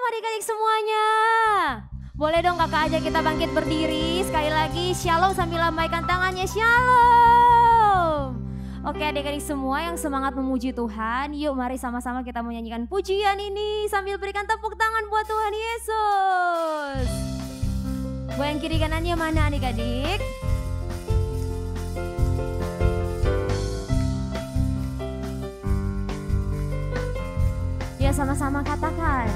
Shalom adik-adik semuanya. Boleh dong kakak aja kita bangkit berdiri. Sekali lagi shalom sambil lambaikan tangannya, shalom. Oke adik-adik semua yang semangat memuji Tuhan, yuk mari sama-sama kita menyanyikan pujian ini sambil berikan tepuk tangan buat Tuhan Yesus. Goyang kiri kanannya mana adik-adik? Ya sama-sama katakan.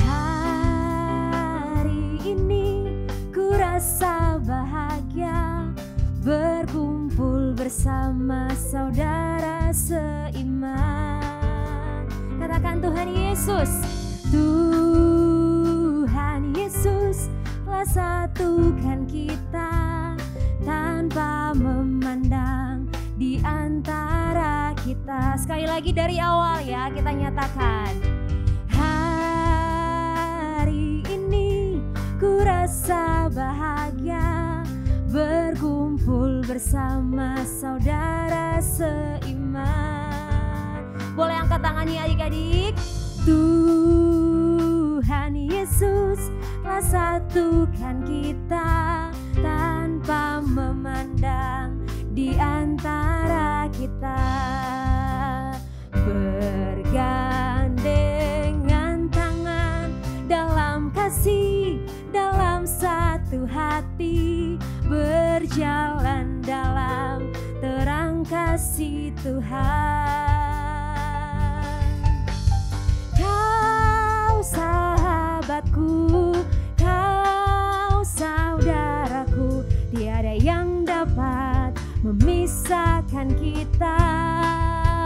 Hari ini ku rasa bahagia berkumpul bersama saudara seiman. Katakan Tuhan Yesus. Tuhan Yesus telah satukan kita tanpa memandang di antara kita. Sekali lagi dari awal ya kita nyatakan. Hari ini ku rasa bahagia berkumpul bersama saudara seiman. Boleh angkat tangannya adik-adik. Tuhan Yesus telah satukan kita tanpa memandang di antara kita. Bergandengan tangan dalam kasih, dalam satu hati, berjalan dalam terang kasih Tuhan. Kau sahabatku, kau saudaraku, tiada yang dapat memisahkan kita.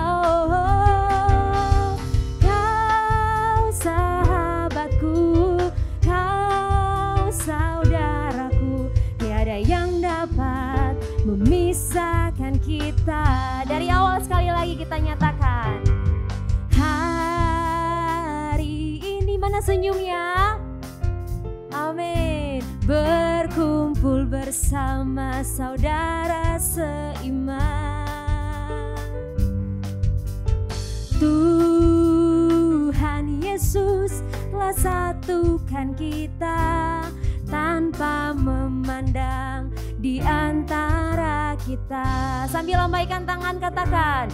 Oh, kau sahabatku, kau saudaraku, tiada yang dapat memisahkan kita. Dari awal sekali lagi kita nyatakan. Hari ini mana senyumnya? Amin. Berkumpul bersama saudara seiman. Tuhan Yesus telah satukan kita tanpa memandang di antara kita. Sambil lambaikan tangan katakan.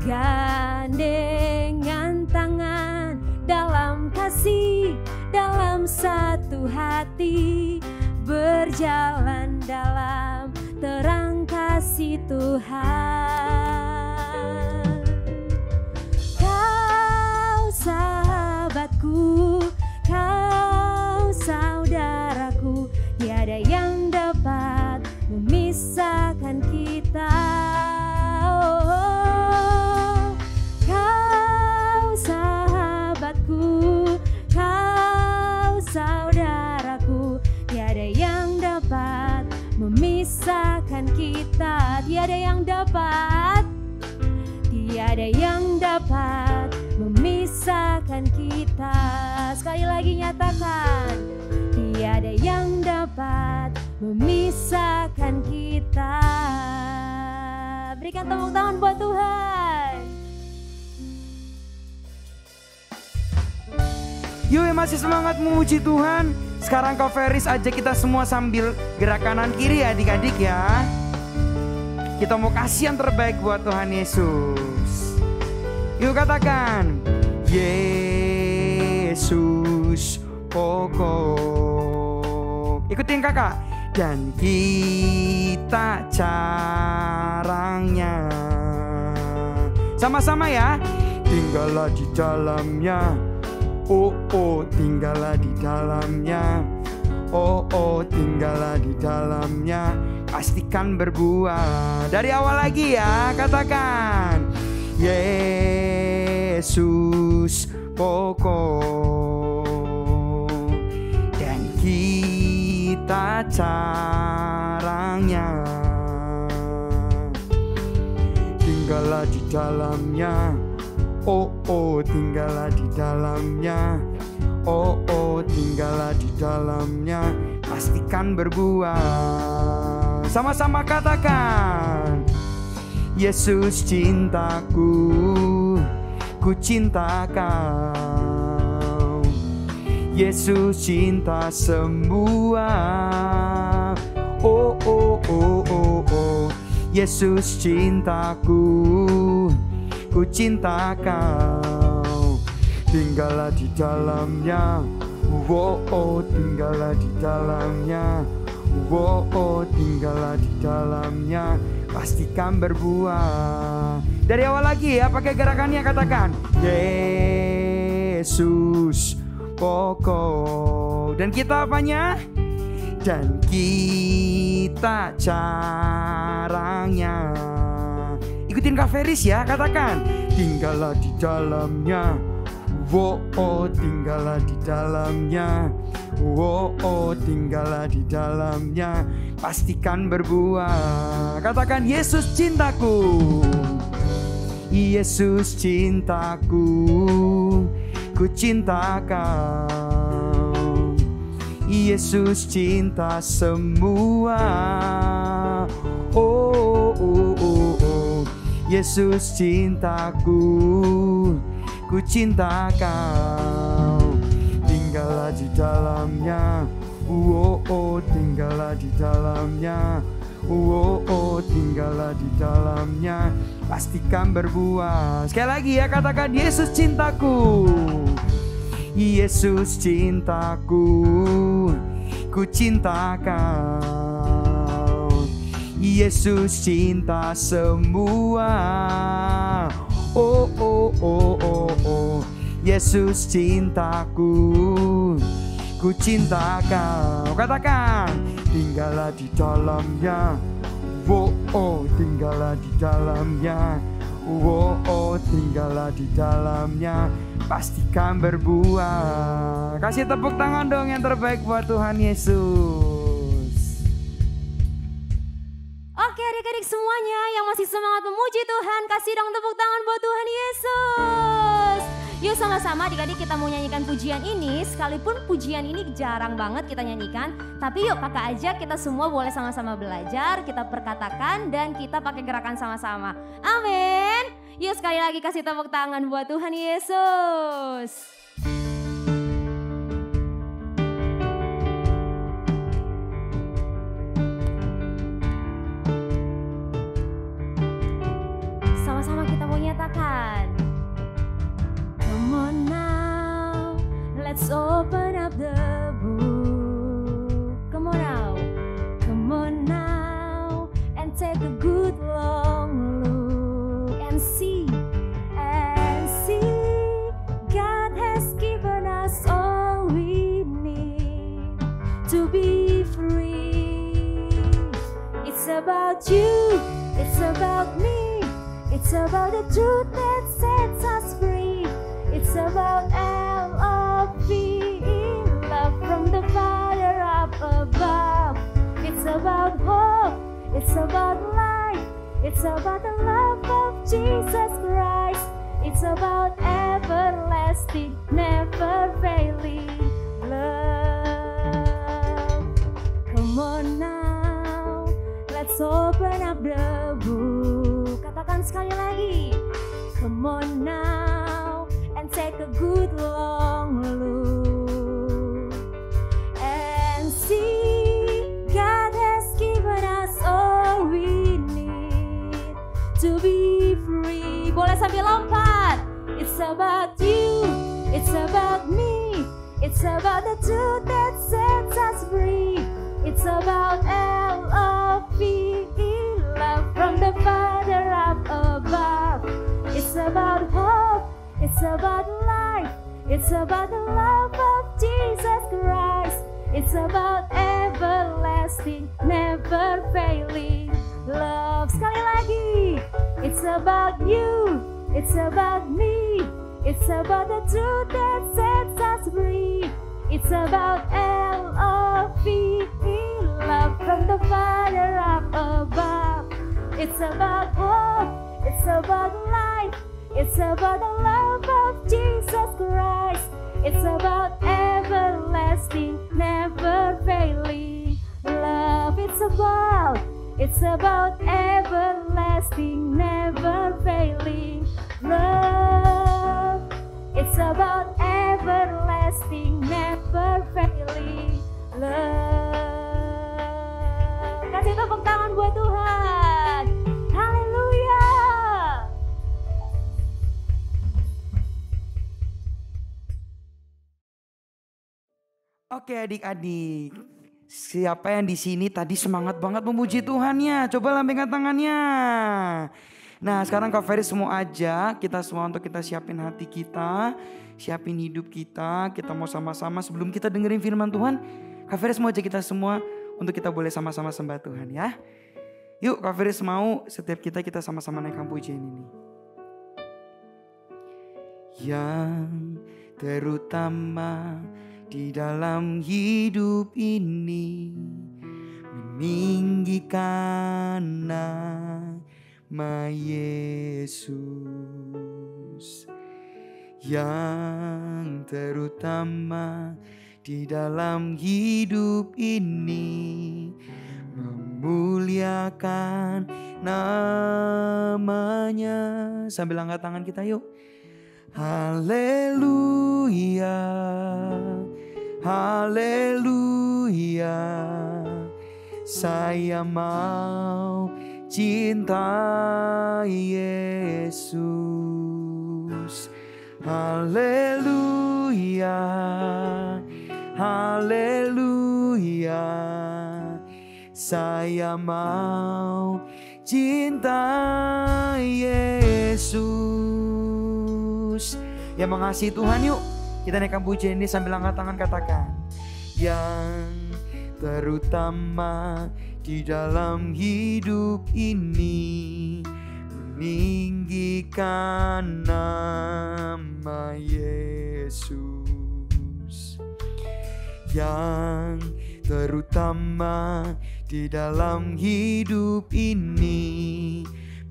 Gandengan tangan dalam kasih, dalam satu hati, berjalan dalam terang kasih Tuhan. Kau sahabatku, kau saudaraku, tiada yang dapat memisahkan kita. Oh, kau sahabatku, kau saudaraku, tiada yang dapat memisahkan kita. Tiada yang dapat, tiada yang dapat memisahkan kita. Sekali lagi nyatakan. Tiada yang dapat memisahkan kita. Berikan tepuk tangan buat Tuhan. Yuk masih semangat memuji Tuhan. Sekarang Kak Feris ajak kita semua sambil gerak kanan kiri ya adik-adik ya. Kita mau kasih yang terbaik buat Tuhan Yesus. Yuk katakan. Yesus pokok. Ikutin kakak. Dan kita carangnya. Sama-sama ya. Tinggallah di dalamnya. Oh oh tinggallah di dalamnya. Oh oh tinggallah di dalamnya. Pastikan berbuah. Dari awal lagi ya katakan. Yesus pokok. Dan kita carangnya. Tinggallah di dalamnya. Oh oh tinggallah di dalamnya. Oh oh tinggallah di dalamnya. Pastikan berbuah. Sama-sama katakan. Yesus cintaku, ku cinta kau. Yesus cinta semua. Oh oh oh oh oh, Yesus cintaku, ku cinta kau. Tinggallah di dalamnya, oh oh, tinggallah di dalamnya, oh oh, tinggallah di dalamnya, pastikan berbuah. Dari awal lagi ya, pakai gerakannya, katakan Yesus pokok. Dan kita apanya? Dan kita caranya. Ikutin Kak Feris ya, katakan tinggallah di dalamnya, oh oh, tinggallah di dalamnya, oh oh, tinggallah di dalamnya, pastikan berbuah. Katakan Yesus cintaku, Yesus cintaku, ku cinta kau. Yesus cinta semua. Oh, oh, oh, oh. Yesus cintaku, ku cinta kau. Tinggallah di dalamnya, oh, oh, tinggallah di dalamnya, oh, oh, tinggallah di dalamnya, pastikan berbuah. Sekali lagi ya, katakan Yesus cintaku, Yesus cintaku, ku cinta kau. Yesus cinta semua. Oh oh oh oh oh, Yesus cintaku, ku cinta kau. Katakan tinggallah di dalamnya, oh oh, tinggallah di dalamnya, oh oh, tinggallah di dalamnya, pastikan berbuah. Kasih tepuk tangan dong yang terbaik buat Tuhan Yesus. Oke adik-adik semuanya yang masih semangat memuji Tuhan, kasih dong tepuk tangan buat Tuhan Yesus. Yuk sama-sama adik-adik kita mau nyanyikan pujian ini. Sekalipun pujian ini jarang banget kita nyanyikan, tapi yuk kakak ajak kita semua boleh sama-sama belajar, kita perkatakan dan kita pakai gerakan sama-sama. Amin. Yuk sekali lagi kasih tepuk tangan buat Tuhan Yesus. Sama-sama kita mau nyatakan. Come on now, let's open up the book. Come on now, come on now, and take a good long look and see, God has given us all we need to be free. It's about you, it's about me, it's about the truth that sets us free. It's about L-O-V-E, love from the Father up above. It's about hope, it's about life, it's about the love of Jesus Christ. It's about everlasting, never failing love. Come on now, let's open up the book. Katakan sekali lagi. Come on now, and take a good long look and see, God has given us all we need to be free. Boleh sambil lompat. It's about you, it's about me, it's about the truth that sets us free. It's about L-O-V-E, love from the Father up above. It's about hope, it's about life, it's about the love of Jesus Christ. It's about everlasting, never failing love. Sekali lagi. It's about you, it's about me, it's about the truth that sets us free. It's about L-O-V-E, love from the Father up above. It's about hope, it's about life, it's about the love of Jesus Christ. It's about everlasting, never failing love. It's about everlasting, never failing love. It's about everlasting, never Oke adik-adik, siapa yang di sini tadi semangat banget memuji Tuhannya? Coba lambaikan tangannya. Nah sekarang Kak Ferry semua aja kita semua untuk kita siapin hati kita, siapin hidup kita mau sama-sama sebelum kita dengerin firman Tuhan. Kak Ferry semua aja kita semua untuk kita boleh sama-sama sembah Tuhan ya. Yuk Kak Ferry mau setiap kita sama-sama naikkan pujian ini. Yang terutama di dalam hidup ini meninggikan nama Yesus. Yang terutama di dalam hidup ini memuliakan namanya. Sambil angkat tangan kita yuk. Haleluya, haleluya, saya mau cinta Yesus. Haleluya, haleluya, saya mau cinta Yesus. Yang mengasihi Tuhan yuk kita naikkan pujian ini sambil angkat tangan katakan. Yang terutama di dalam hidup ini meninggikan nama Yesus. Yang terutama di dalam hidup ini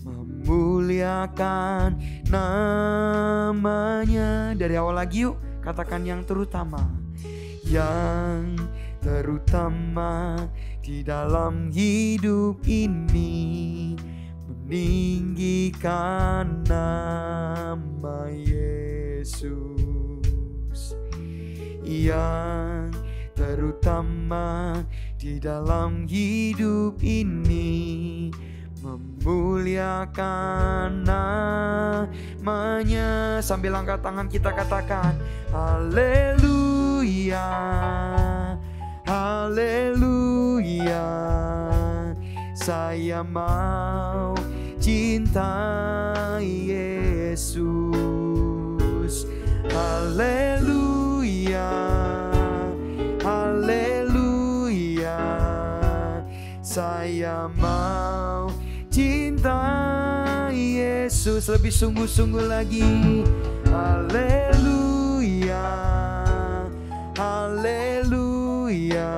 memuliakan namanya. Dari awal lagi yuk katakan yang terutama. Yang terutama di dalam hidup ini meninggikan nama Yesus. Yang terutama di dalam hidup ini memuliakan namanya. Sambil angkat tangan kita katakan haleluya, haleluya, saya mau cinta Yesus. Haleluya, haleluya, saya mau cinta Yesus. Lebih sungguh-sungguh lagi. Haleluya, haleluya,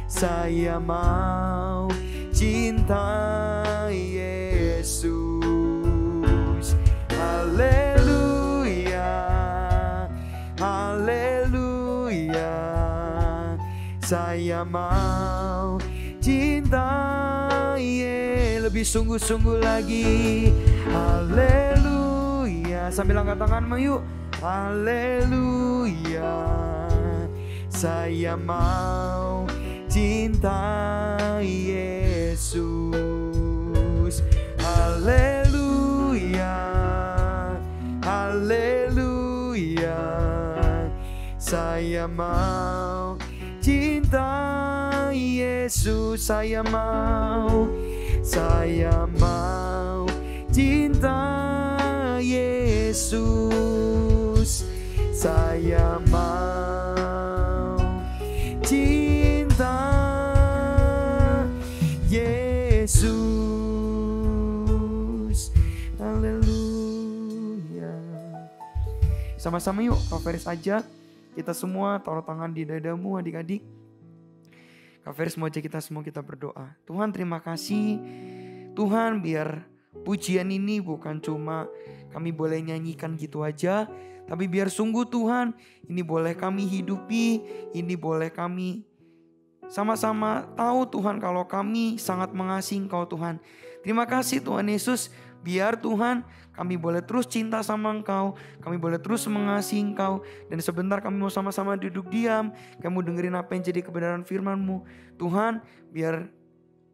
saya mau cinta Yesus. Haleluya, haleluya, saya mau cinta Yesus. Lebih sungguh-sungguh lagi. Haleluya, sambil angkat tanganmu yuk. Haleluya, saya mau cinta Yesus. Haleluya, haleluya, saya mau cinta Yesus. Saya mau cinta Yesus. Saya mau cinta Yesus. Haleluya. Sama-sama yuk, Kak Feris aja. Kita semua taruh tangan di dadamu adik-adik. Kak Feris mau aja kita semua kita berdoa. Tuhan terima kasih. Tuhan biar pujian ini bukan cuma kami boleh nyanyikan gitu aja. Tapi biar sungguh Tuhan ini boleh kami hidupi. Ini boleh kami sama-sama tahu Tuhan kalau kami sangat mengasihi Engkau Tuhan. Terima kasih Tuhan Yesus. Biar Tuhan kami boleh terus cinta sama Engkau. Kami boleh terus mengasihi Engkau. Dan sebentar kami mau sama-sama duduk diam. Kamu dengerin apa yang jadi kebenaran firman-Mu. Tuhan biar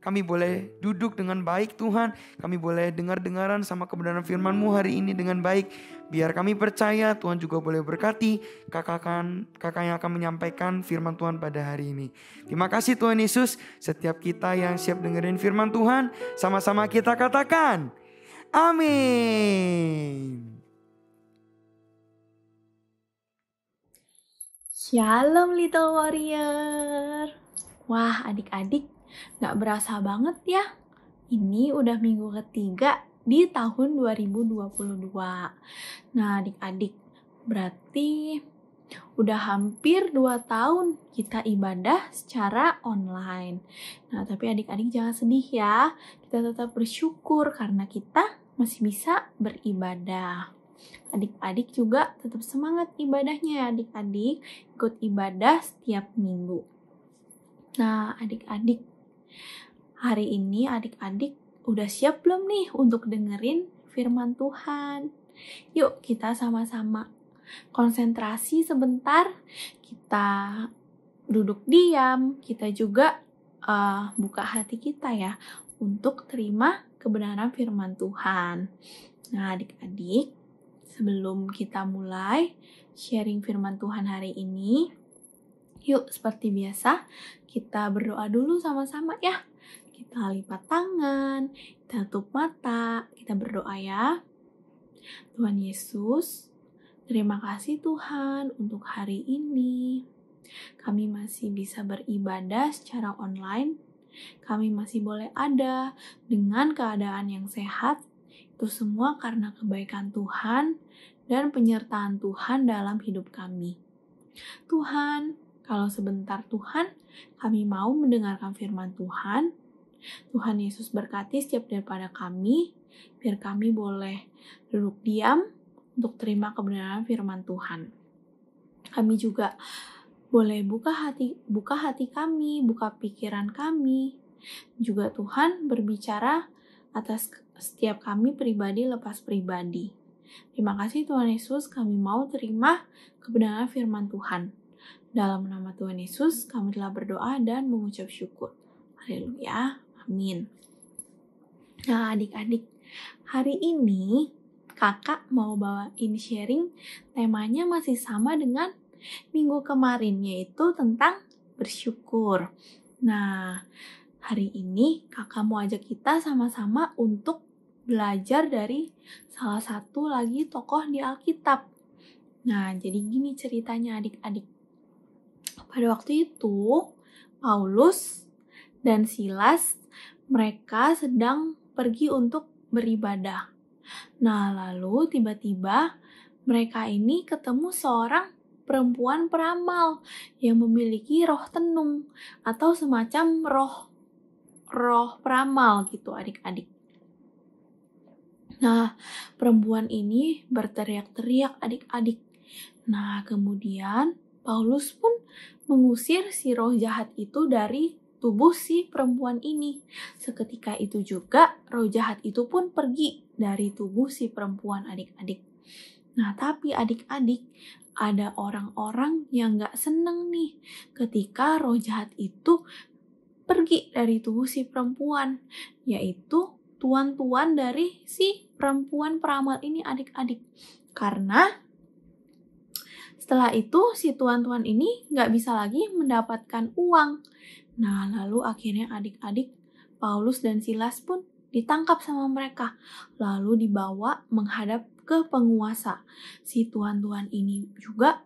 kami boleh duduk dengan baik Tuhan. Kami boleh dengar-dengaran sama kebenaran firman-Mu hari ini dengan baik. Biar kami percaya Tuhan juga boleh berkati kakak yang akan menyampaikan firman Tuhan pada hari ini. Terima kasih Tuhan Yesus. Setiap kita yang siap dengerin firman Tuhan, sama-sama kita katakan amin. Shalom Little Warrior. Wah adik-adik, gak berasa banget ya. Ini udah minggu ketiga di tahun 2022. Nah adik-adik, berarti udah hampir 2 tahun kita ibadah secara online. Nah tapi adik-adik jangan sedih ya. Kita tetap bersyukur karena kita masih bisa beribadah. Adik-adik juga tetap semangat ibadahnya ya adik-adik. Ikut ibadah setiap minggu. Nah adik-adik, hari ini adik-adik udah siap belum nih untuk dengerin firman Tuhan? Yuk kita sama-sama konsentrasi sebentar. Kita duduk diam. Kita juga buka hati kita ya untuk terima kebenaran firman Tuhan. Nah adik-adik, sebelum kita mulai sharing firman Tuhan hari ini, yuk seperti biasa kita berdoa dulu sama-sama ya. Kita lipat tangan, kita tutup mata, kita berdoa ya. Tuhan Yesus, terima kasih Tuhan untuk hari ini. Kami masih bisa beribadah secara online. Kami masih boleh ada dengan keadaan yang sehat. Itu semua karena kebaikan Tuhan dan penyertaan Tuhan dalam hidup kami. Tuhan, kalau sebentar Tuhan, kami mau mendengarkan firman Tuhan. Tuhan Yesus berkati setiap daripada kami, biar kami boleh duduk diam untuk terima kebenaran firman Tuhan. Kami juga boleh buka hati kami, buka pikiran kami. Juga Tuhan berbicara atas setiap kami pribadi lepas pribadi. Terima kasih Tuhan Yesus, kami mau terima kebenaran firman Tuhan. Dalam nama Tuhan Yesus, kami telah berdoa dan mengucap syukur. Haleluya, amin. Nah adik-adik, hari ini kakak mau bawain sharing, temanya masih sama dengan minggu kemarin, yaitu tentang bersyukur. Nah, hari ini kakak mau ajak kita sama-sama untuk belajar dari salah satu lagi tokoh di Alkitab. Nah, jadi gini ceritanya adik-adik. Pada waktu itu, Paulus dan Silas, mereka sedang pergi untuk beribadah. Nah, lalu tiba-tiba mereka ini ketemu seorang perempuan peramal yang memiliki roh tenung atau semacam roh peramal gitu adik-adik. Nah, perempuan ini berteriak-teriak adik-adik. Nah, kemudian Paulus pun mengusir si roh jahat itu dari tubuh si perempuan ini. Seketika itu juga roh jahat itu pun pergi dari tubuh si perempuan adik-adik. Nah, tapi adik-adik, ada orang-orang yang gak seneng nih ketika roh jahat itu pergi dari tubuh si perempuan, yaitu tuan-tuan dari si perempuan peramal ini adik-adik. Karena setelah itu si tuan-tuan ini gak bisa lagi mendapatkan uang. Nah lalu akhirnya adik-adik, Paulus dan Silas pun ditangkap sama mereka. Lalu dibawa menghadap ke penguasa. Si tuan-tuan ini juga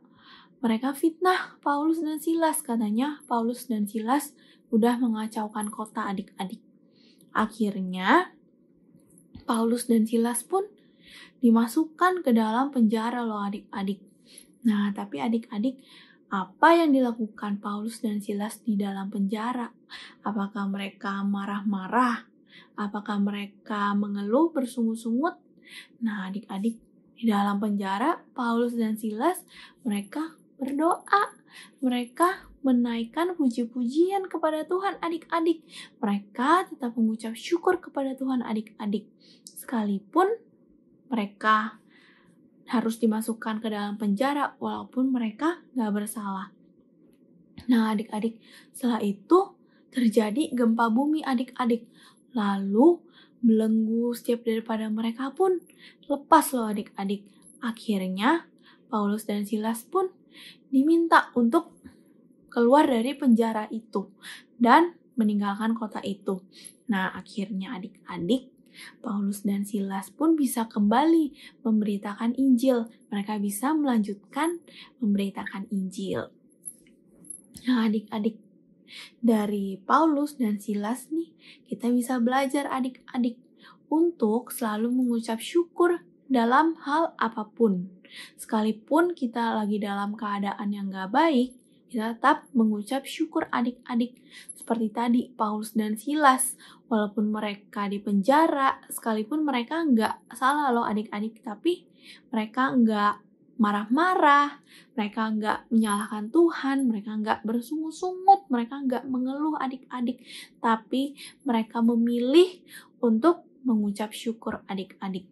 mereka fitnah Paulus dan Silas. Katanya Paulus dan Silas udah mengacaukan kota adik-adik. Akhirnya Paulus dan Silas pun dimasukkan ke dalam penjara loh adik-adik. Nah, tapi adik-adik, apa yang dilakukan Paulus dan Silas di dalam penjara? Apakah mereka marah-marah? Apakah mereka mengeluh bersungut-sungut? Nah, adik-adik, di dalam penjara Paulus dan Silas mereka berdoa. Mereka menaikkan puji-pujian kepada Tuhan adik-adik. Mereka tetap mengucap syukur kepada Tuhan adik-adik. Sekalipun mereka harus dimasukkan ke dalam penjara walaupun mereka gak bersalah. Nah adik-adik, setelah itu terjadi gempa bumi adik-adik. Lalu belenggu setiap daripada mereka pun lepas loh adik-adik. Akhirnya Paulus dan Silas pun diminta untuk keluar dari penjara itu dan meninggalkan kota itu. Nah, akhirnya adik-adik, Paulus dan Silas pun bisa kembali memberitakan Injil. Mereka bisa melanjutkan memberitakan Injil. Nah, adik-adik, dari Paulus dan Silas nih, kita bisa belajar adik-adik untuk selalu mengucap syukur dalam hal apapun. Sekalipun kita lagi dalam keadaan yang gak baik, kita tetap mengucap syukur adik-adik. Seperti tadi, Paulus dan Silas, walaupun mereka di penjara, sekalipun mereka nggak salah loh adik-adik, tapi mereka nggak marah-marah, mereka nggak menyalahkan Tuhan, mereka nggak bersungut-sungut, mereka nggak mengeluh adik-adik, tapi mereka memilih untuk mengucap syukur adik-adik.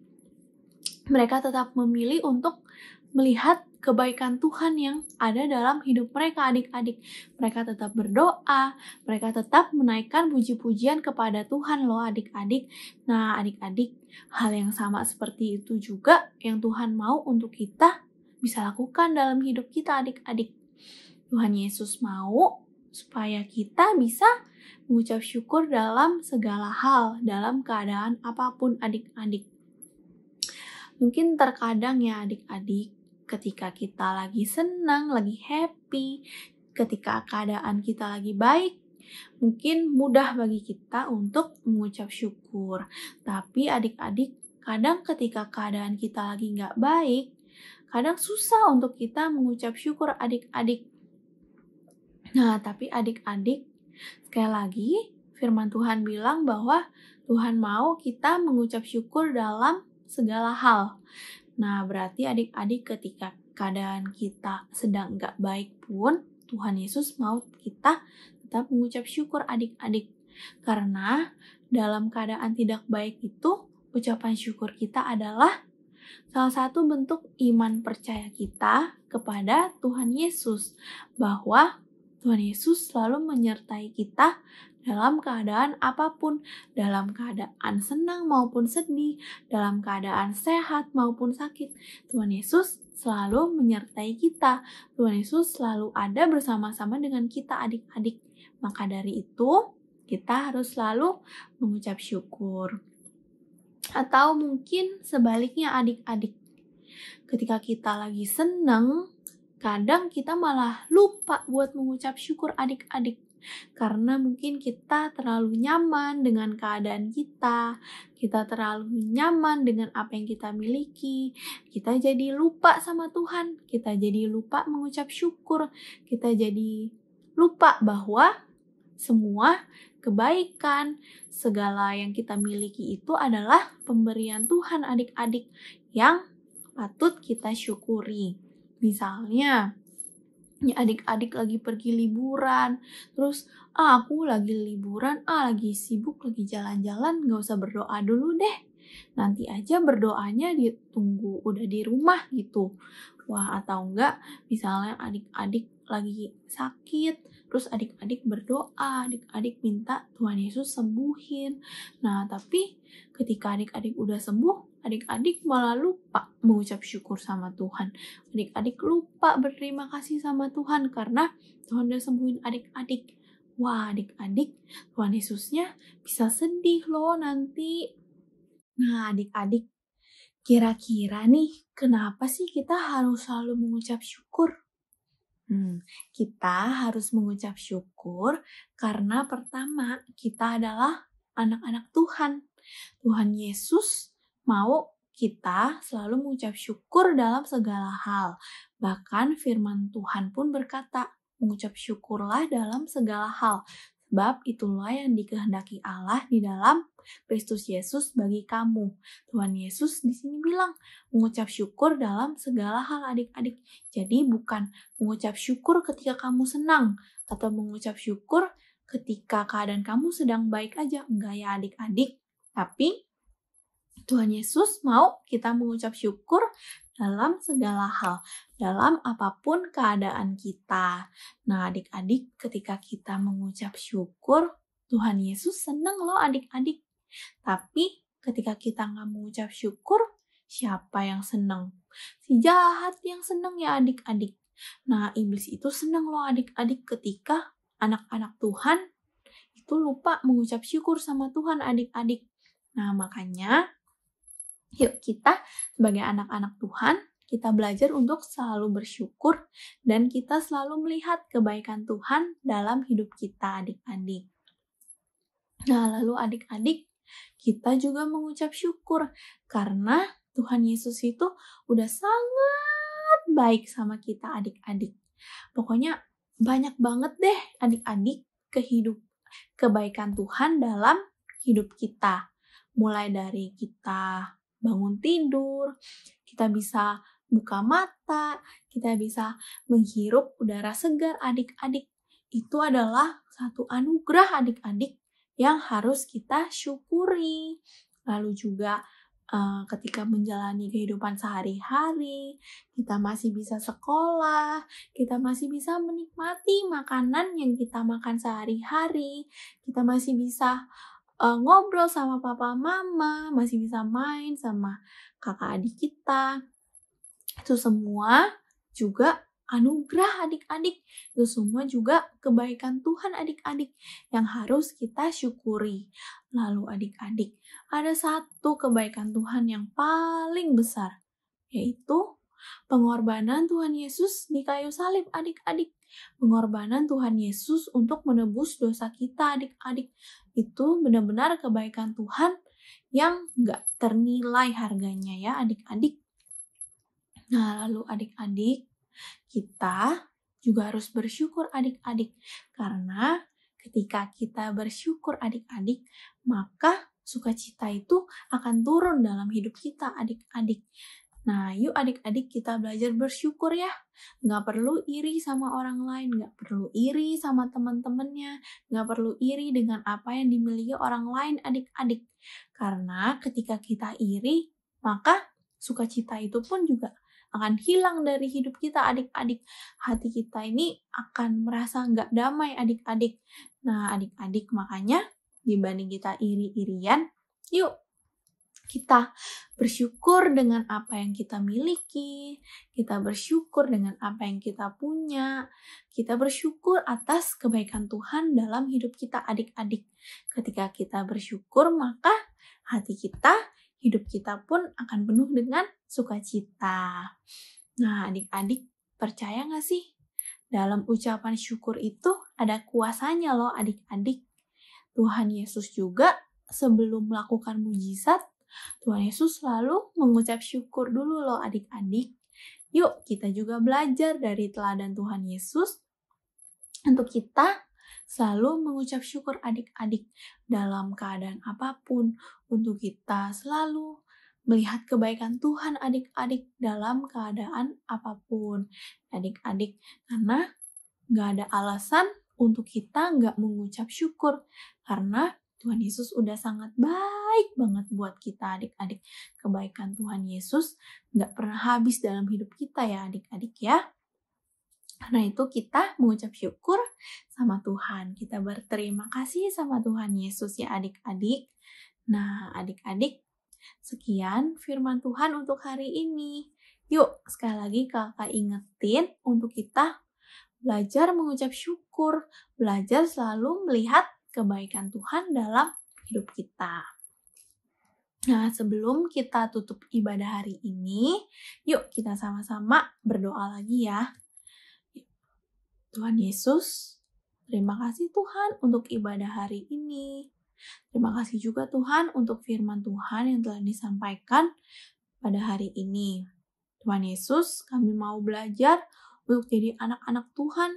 Mereka tetap memilih untuk melihat kebaikan Tuhan yang ada dalam hidup mereka adik-adik. Mereka tetap berdoa, mereka tetap menaikkan puji-pujian kepada Tuhan loh adik-adik. Nah adik-adik, hal yang sama seperti itu juga yang Tuhan mau untuk kita bisa lakukan dalam hidup kita adik-adik. Tuhan Yesus mau supaya kita bisa mengucap syukur dalam segala hal, dalam keadaan apapun adik-adik. Mungkin terkadang ya adik-adik, ketika kita lagi senang, lagi happy, ketika keadaan kita lagi baik, mungkin mudah bagi kita untuk mengucap syukur. Tapi adik-adik, kadang ketika keadaan kita lagi nggak baik, kadang susah untuk kita mengucap syukur adik-adik. Nah, tapi adik-adik, sekali lagi firman Tuhan bilang bahwa Tuhan mau kita mengucap syukur dalam segala hal. Nah, berarti adik-adik ketika keadaan kita sedang nggak baik pun, Tuhan Yesus mau kita tetap mengucap syukur adik-adik. Karena dalam keadaan tidak baik itu, ucapan syukur kita adalah salah satu bentuk iman percaya kita kepada Tuhan Yesus. Bahwa Tuhan Yesus selalu menyertai kita dalam keadaan apapun, dalam keadaan senang maupun sedih, dalam keadaan sehat maupun sakit. Tuhan Yesus selalu menyertai kita. Tuhan Yesus selalu ada bersama-sama dengan kita adik-adik. Maka dari itu, kita harus selalu mengucap syukur. Atau mungkin sebaliknya adik-adik. Ketika kita lagi senang, kadang kita malah lupa buat mengucap syukur adik-adik. Karena mungkin kita terlalu nyaman dengan keadaan kita terlalu nyaman dengan apa yang kita miliki, kita jadi lupa sama Tuhan, kita jadi lupa mengucap syukur, kita jadi lupa bahwa semua kebaikan, segala yang kita miliki itu adalah pemberian Tuhan adik-adik yang patut kita syukuri. Misalnya, ya adik-adik lagi pergi liburan, terus aku lagi liburan, lagi sibuk, lagi jalan-jalan, gak usah berdoa dulu deh, nanti aja berdoanya ditunggu udah di rumah gitu. Wah, atau enggak misalnya adik-adik lagi sakit, terus adik-adik berdoa, adik-adik minta Tuhan Yesus sembuhin. Nah, tapi ketika adik-adik udah sembuh, adik-adik malah lupa mengucap syukur sama Tuhan. Adik-adik lupa berterima kasih sama Tuhan karena Tuhan udah sembuhin adik-adik. Wah, adik-adik, Tuhan Yesusnya bisa sedih loh nanti. Nah, adik-adik, kira-kira nih, kenapa sih kita harus selalu mengucap syukur? Kita harus mengucap syukur karena pertama, kita adalah anak-anak Tuhan. Tuhan Yesus mau kita selalu mengucap syukur dalam segala hal. Bahkan firman Tuhan pun berkata, mengucap syukurlah dalam segala hal. Sebab itulah yang dikehendaki Allah di dalam Kristus Yesus bagi kamu. Tuhan Yesus di sini bilang, mengucap syukur dalam segala hal adik-adik. Jadi bukan mengucap syukur ketika kamu senang, atau mengucap syukur ketika keadaan kamu sedang baik aja. Enggak ya adik-adik. Tapi Tuhan Yesus mau kita mengucap syukur dalam segala hal, dalam apapun keadaan kita. Nah, adik-adik, ketika kita mengucap syukur, Tuhan Yesus senang loh adik-adik. Tapi ketika kita nggak mengucap syukur, siapa yang senang? Si jahat yang senang ya adik-adik. Nah, iblis itu senang loh adik-adik ketika anak-anak Tuhan itu lupa mengucap syukur sama Tuhan adik-adik. Nah, makanya yuk kita sebagai anak-anak Tuhan, kita belajar untuk selalu bersyukur dan kita selalu melihat kebaikan Tuhan dalam hidup kita adik-adik. Nah, lalu adik-adik, kita juga mengucap syukur karena Tuhan Yesus itu udah sangat baik sama kita adik-adik. Pokoknya banyak banget deh adik-adik kebaikan Tuhan dalam hidup kita. Mulai dari kita bangun tidur, kita bisa buka mata, kita bisa menghirup udara segar adik-adik. Itu adalah satu anugerah adik-adik yang harus kita syukuri. Lalu juga ketika menjalani kehidupan sehari-hari, kita masih bisa sekolah, kita masih bisa menikmati makanan yang kita makan sehari-hari, kita masih bisa ngobrol sama papa mama, masih bisa main sama kakak adik kita. Itu semua juga anugerah adik-adik. Itu semua juga kebaikan Tuhan adik-adik yang harus kita syukuri. Lalu adik-adik, ada satu kebaikan Tuhan yang paling besar, yaitu pengorbanan Tuhan Yesus di kayu salib adik-adik. Pengorbanan Tuhan Yesus untuk menebus dosa kita adik-adik. Itu benar-benar kebaikan Tuhan yang gak ternilai harganya ya adik-adik. Nah, lalu adik-adik, kita juga harus bersyukur adik-adik. Karena ketika kita bersyukur adik-adik, maka sukacita itu akan turun dalam hidup kita adik-adik. Nah, yuk adik-adik kita belajar bersyukur ya. Nggak perlu iri sama orang lain, nggak perlu iri sama teman-temannya, nggak perlu iri dengan apa yang dimiliki orang lain adik-adik. Karena ketika kita iri, maka sukacita itu pun juga akan hilang dari hidup kita adik-adik. Hati kita ini akan merasa nggak damai adik-adik. Nah adik-adik, makanya dibanding kita iri-irian, yuk kita bersyukur dengan apa yang kita miliki, kita bersyukur dengan apa yang kita punya, kita bersyukur atas kebaikan Tuhan dalam hidup kita adik-adik. Ketika kita bersyukur, maka hati kita, hidup kita pun akan penuh dengan sukacita. Nah adik-adik, percaya gak sih? Dalam ucapan syukur itu ada kuasanya loh adik-adik. Tuhan Yesus juga sebelum melakukan mujizat, Tuhan Yesus selalu mengucap syukur dulu loh adik-adik. Yuk kita juga belajar dari teladan Tuhan Yesus untuk kita selalu mengucap syukur adik-adik dalam keadaan apapun. Untuk kita selalu melihat kebaikan Tuhan adik-adik dalam keadaan apapun. Adik-adik, karena gak ada alasan untuk kita gak mengucap syukur. Karena Tuhan Yesus udah sangat baik banget buat kita adik-adik. Kebaikan Tuhan Yesus gak pernah habis dalam hidup kita ya adik-adik ya. Karena itu kita mengucap syukur sama Tuhan. Kita berterima kasih sama Tuhan Yesus ya adik-adik. Nah adik-adik, sekian firman Tuhan untuk hari ini. Yuk sekali lagi kakak ingetin untuk kita belajar mengucap syukur. Belajar selalu melihat kebaikan Tuhan dalam hidup kita. Nah, sebelum kita tutup ibadah hari ini, yuk kita sama-sama berdoa lagi ya. Tuhan Yesus, terima kasih Tuhan untuk ibadah hari ini. Terima kasih juga Tuhan untuk firman Tuhan yang telah disampaikan pada hari ini. Tuhan Yesus, kami mau belajar untuk jadi anak-anak Tuhan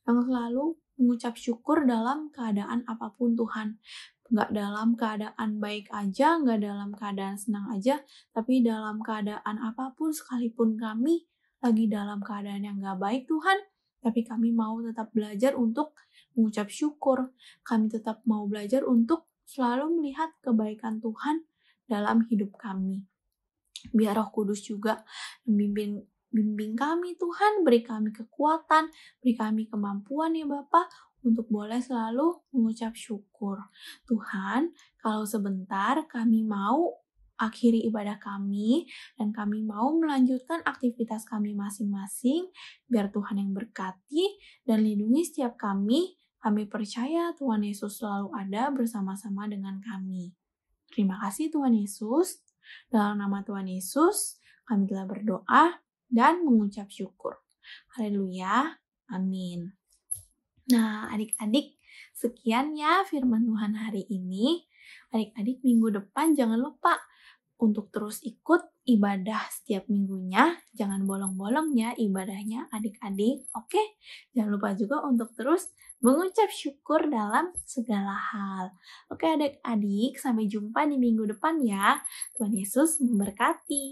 yang selalu mengucap syukur dalam keadaan apapun Tuhan. Nggak dalam keadaan baik aja, nggak dalam keadaan senang aja, tapi dalam keadaan apapun sekalipun kami lagi dalam keadaan yang nggak baik Tuhan, tapi kami mau tetap belajar untuk mengucap syukur. Kami tetap mau belajar untuk selalu melihat kebaikan Tuhan dalam hidup kami. Biar Roh Kudus juga bimbing kami Tuhan, beri kami kekuatan, beri kami kemampuan ya Bapa untuk boleh selalu mengucap syukur. Tuhan, kalau sebentar kami mau akhiri ibadah kami dan kami mau melanjutkan aktivitas kami masing-masing, biar Tuhan yang berkati dan lindungi setiap kami. Kami percaya Tuhan Yesus selalu ada bersama-sama dengan kami. Terima kasih Tuhan Yesus. Dalam nama Tuhan Yesus, kami telah berdoa dan mengucap syukur. Haleluya. Amin. Nah, adik-adik, sekian ya firman Tuhan hari ini. Adik-adik, minggu depan jangan lupa untuk terus ikut ibadah setiap minggunya. Jangan bolong-bolong ya ibadahnya adik-adik. Oke? Jangan lupa juga untuk terus mengucap syukur dalam segala hal. Oke adik-adik, sampai jumpa di minggu depan ya. Tuhan Yesus memberkati.